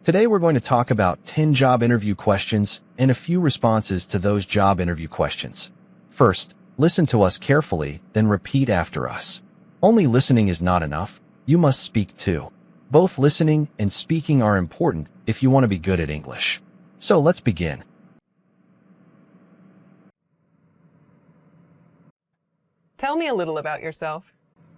Today we're going to talk about 10 job interview questions and a few responses to those job interview questions. First, listen to us carefully, then repeat after us. Only listening is not enough. You must speak too. Both listening and speaking are important if you want to be good at English. So let's begin. Tell me a little about yourself.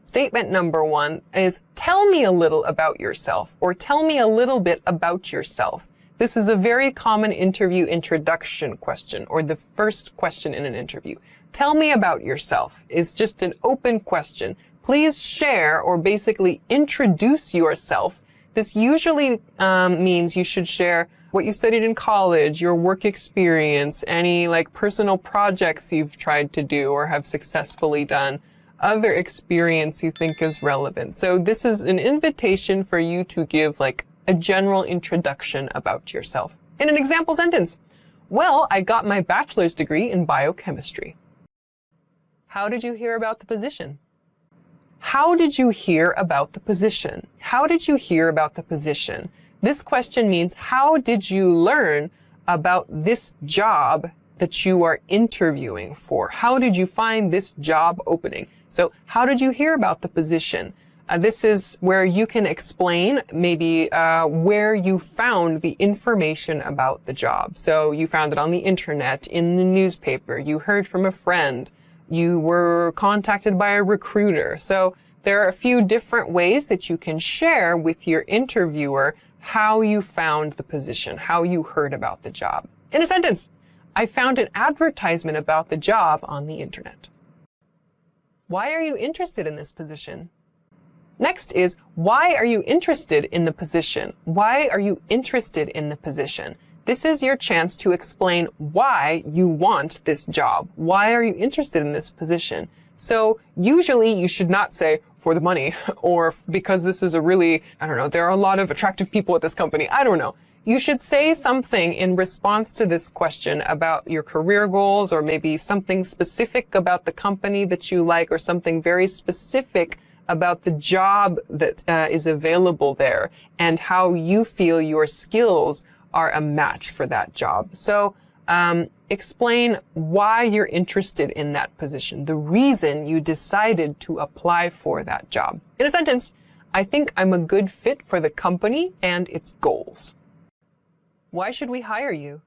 Statement number 1 is tell me a little about yourself, or tell me a little bit about yourself. This is a very common interview introduction question, or the first question in an interview. Tell me about yourself is just an open question. Please share or basically introduce yourself. This usually means you should share what you studied in college, your work experience, any personal projects you've tried to do or have successfully done, other experience you think is relevant. So this is an invitation for you to give a general introduction about yourself. In an example sentence, well, I got my bachelor's degree in biochemistry. How did you hear about the position? How did you hear about the position? How did you hear about the position? This question means how did you learn about this job that you are interviewing for? How did you find this job opening? So how did you hear about the position? This is where you can explain maybe where you found the information about the job. So you found it on the internet, in the newspaper, you heard from a friend, you were contacted by a recruiter. So there are a few different ways that you can share with your interviewer how you found the position, how you heard about the job. In a sentence, I found an advertisement about the job on the internet. Why are you interested in this position? Next is, why are you interested in the position? Why are you interested in the position? This is your chance to explain why you want this job. Why are you interested in this position? So usually you should not say for the money or because this is there are a lot of attractive people at this company. I don't know. You should say something in response to this question about your career goals, or maybe something specific about the company that you like, or something very specific about the job that is available there and how you feel your skills are a match for that job. So explain why you're interested in that position, the reason you decided to apply for that job. In a sentence, I think I'm a good fit for the company and its goals. Why should we hire you?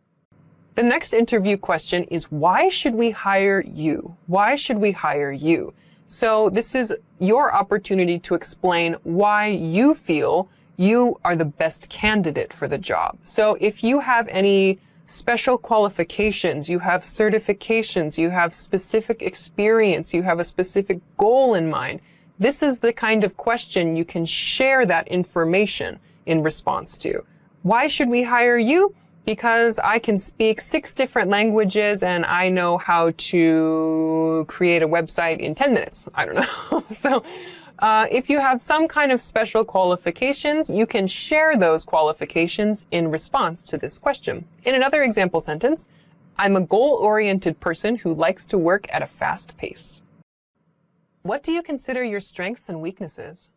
The next interview question is, why should we hire you? Why should we hire you? So this is your opportunity to explain why you feel you are the best candidate for the job. So if you have any special qualifications, you have certifications, you have specific experience, you have a specific goal in mind, this is the kind of question you can share that information in response to. Why should we hire you? Because I can speak 6 different languages and I know how to create a website in 10 minutes. I don't know. So if you have some kind of special qualifications, you can share those qualifications in response to this question. In another example sentence, I'm a goal-oriented person who likes to work at a fast pace. What do you consider your strengths and weaknesses?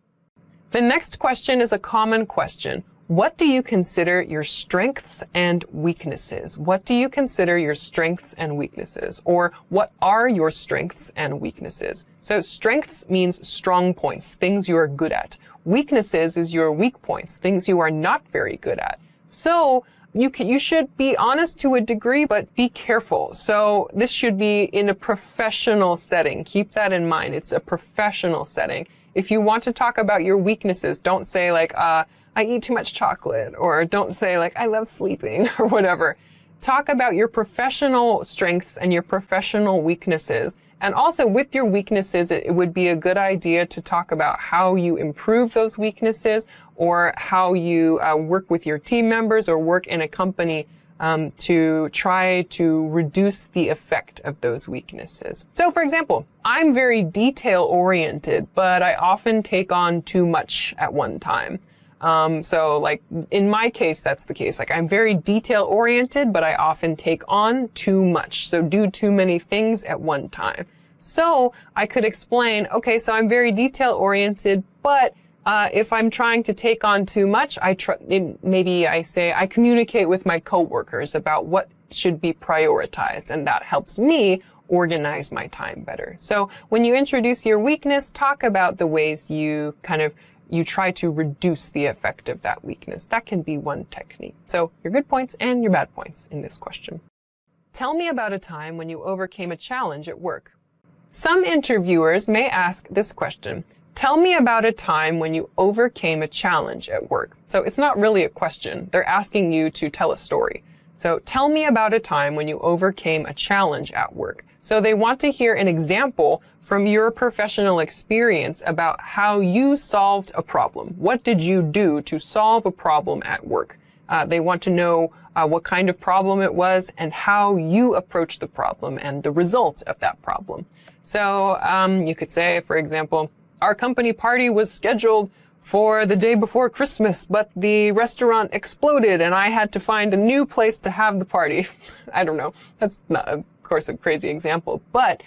The next question is a common question. What do you consider your strengths and weaknesses? What do you consider your strengths and weaknesses? Or what are your strengths and weaknesses? So strengths means strong points, things you are good at. Weaknesses is your weak points, things you are not very good at. So you should be honest to a degree, but be careful. So this should be in a professional setting. Keep that in mind. It's a professional setting. If you want to talk about your weaknesses, don't say I eat too much chocolate, or don't say I love sleeping or whatever. Talk about your professional strengths and your professional weaknesses. And also with your weaknesses, it would be a good idea to talk about how you improve those weaknesses, or how you work with your team members or work in a company to try to reduce the effect of those weaknesses. So for example, I'm very detail-oriented, but I often take on too much at one time. So in my case, that's the case. I'm very detail oriented, but I often take on too much. So do too many things at one time. So I could explain, okay, so I'm very detail oriented, but If I'm trying to take on too much, maybe I say I communicate with my coworkers about what should be prioritized, and that helps me organize my time better. So when you introduce your weakness, talk about the ways you try to reduce the effect of that weakness. That can be one technique. So your good points and your bad points in this question. Tell me about a time when you overcame a challenge at work. Some interviewers may ask this question. Tell me about a time when you overcame a challenge at work. So it's not really a question. They're asking you to tell a story. So tell me about a time when you overcame a challenge at work. So they want to hear an example from your professional experience about how you solved a problem. What did you do to solve a problem at work? They want to know what kind of problem it was and how you approached the problem and the result of that problem. So you could say, for example, our company party was scheduled for the day before Christmas, but the restaurant exploded and I had to find a new place to have the party. I don't know. That's not, of course, a crazy example, but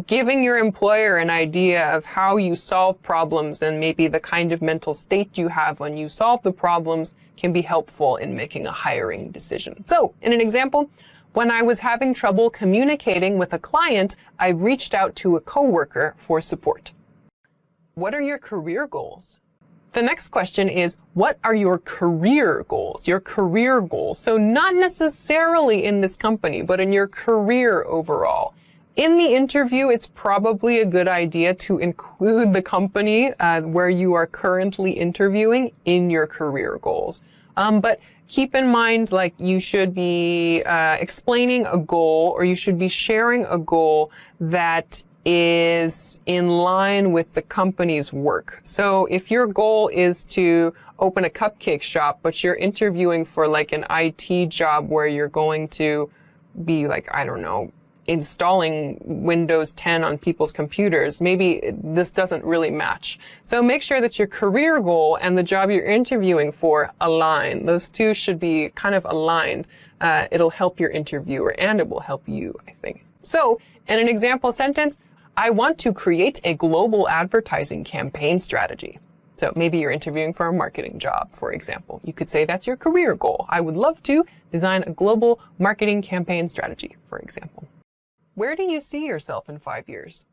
giving your employer an idea of how you solve problems and maybe the kind of mental state you have when you solve the problems can be helpful in making a hiring decision. So, in an example, when I was having trouble communicating with a client, I reached out to a coworker for support. What are your career goals? The next question is, what are your career goals? Your career goals. So not necessarily in this company, but in your career overall. In the interview, it's probably a good idea to include the company where you are currently interviewing in your career goals. But keep in mind, like, you should be explaining a goal, or you should be sharing a goal that is in line with the company's work. So if your goal is to open a cupcake shop, but you're interviewing for like an IT job where you're going to be like, I don't know, installing Windows 10 on people's computers, maybe this doesn't really match. So make sure that your career goal and the job you're interviewing for align. Those two should be kind of aligned. It'll help your interviewer and it will help you, I think. So in an example sentence, I want to create a global advertising campaign strategy. So maybe you're interviewing for a marketing job, for example. You could say that's your career goal. I would love to design a global marketing campaign strategy, for example. Where do you see yourself in 5 years?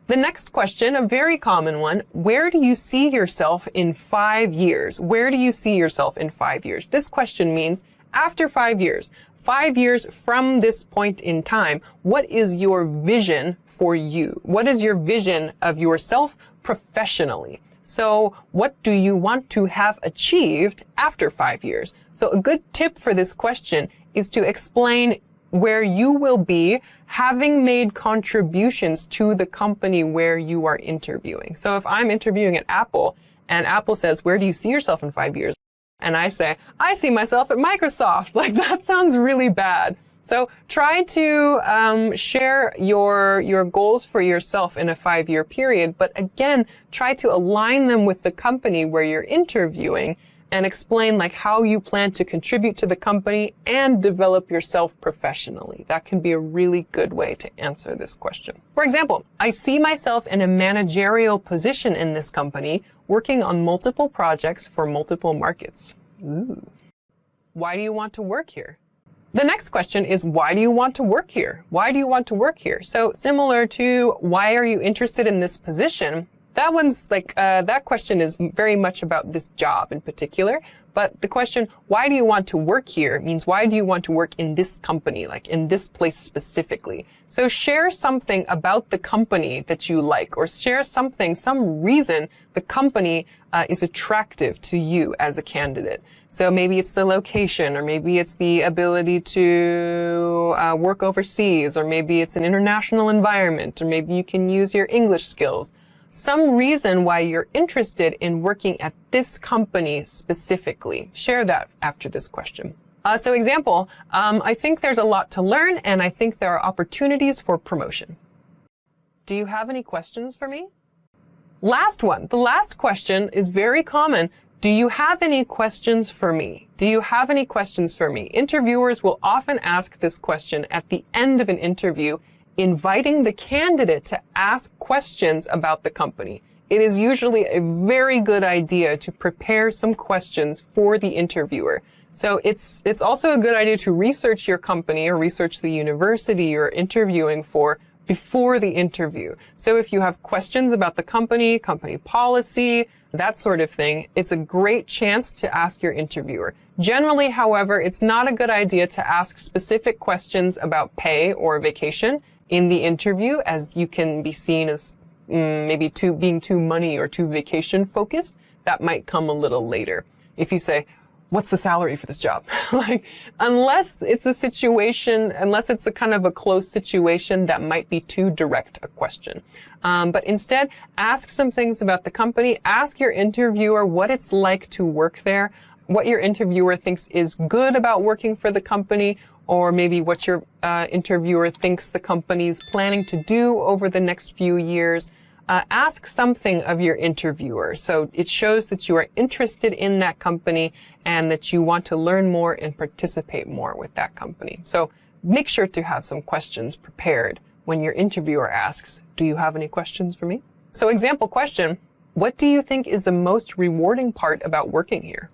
The next question, a very common one, where do you see yourself in 5 years? Where do you see yourself in 5 years? This question means after 5 years, 5 years from this point in time, what is your vision for you? What is your vision of yourself professionally? So what do you want to have achieved after 5 years? So a good tip for this question is to explain where you will be having made contributions to the company where you are interviewing. So if I'm interviewing at Apple and Apple says, where do you see yourself in 5 years? And I say, I see myself at Microsoft. Like, that sounds really bad. So try to share your goals for yourself in a 5-year period. But again, try to align them with the company where you're interviewing and explain like how you plan to contribute to the company and develop yourself professionally. That can be a really good way to answer this question. For example, I see myself in a managerial position in this company, working on multiple projects for multiple markets. Ooh. Why do you want to work here? The next question is, why do you want to work here? Why do you want to work here? So similar to why are you interested in this position? That one's like, that question is very much about this job in particular. But the question, why do you want to work here, means why do you want to work in this company, like in this place specifically? So share something about the company that you like, or share something, some reason the company is attractive to you as a candidate. So maybe it's the location, or maybe it's the ability to work overseas, or maybe it's an international environment, or maybe you can use your English skills. Some reason why you're interested in working at this company specifically. Share that after this question. So example, I think there's a lot to learn and I think there are opportunities for promotion. Do you have any questions for me? Last one. The last question is very common. Do you have any questions for me? Do you have any questions for me? Interviewers will often ask this question at the end of an interview, inviting the candidate to ask questions about the company. it is usually a very good idea to prepare some questions for the interviewer. So it's also a good idea to research your company or research the university you're interviewing for before the interview. So if you have questions about the company policy, that sort of thing, it's a great chance to ask your interviewer. Generally, however, it's not a good idea to ask specific questions about pay or vacation in the interview, as you can be seen as maybe being too money or too vacation focused. That might come a little later. If you say, what's the salary for this job? Unless it's a kind of a close situation, that might be too direct a question. But instead, ask some things about the company. Ask your interviewer what it's like to work there, what your interviewer thinks is good about working for the company, or maybe what your interviewer thinks the company's planning to do over the next few years. Ask something of your interviewer, so it shows that you are interested in that company and that you want to learn more and participate more with that company. So make sure to have some questions prepared when your interviewer asks, do you have any questions for me? So example question, what do you think is the most rewarding part about working here?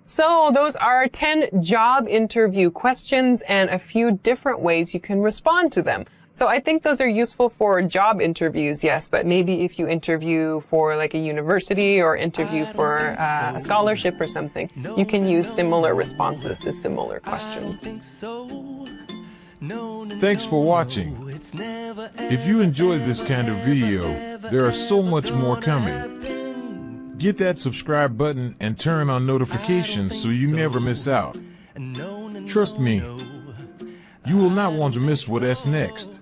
So those are 10 job interview questions and a few different ways you can respond to them. So I think those are useful for job interviews, yes, but maybe if you interview for like a university or interview for a scholarship or something, you can use similar responses to similar questions. Thanks for watching. If you enjoyed this kind of video, there are so much more coming. Get that subscribe button and turn on notifications so you never miss out. Trust me, you will not want to miss what's next.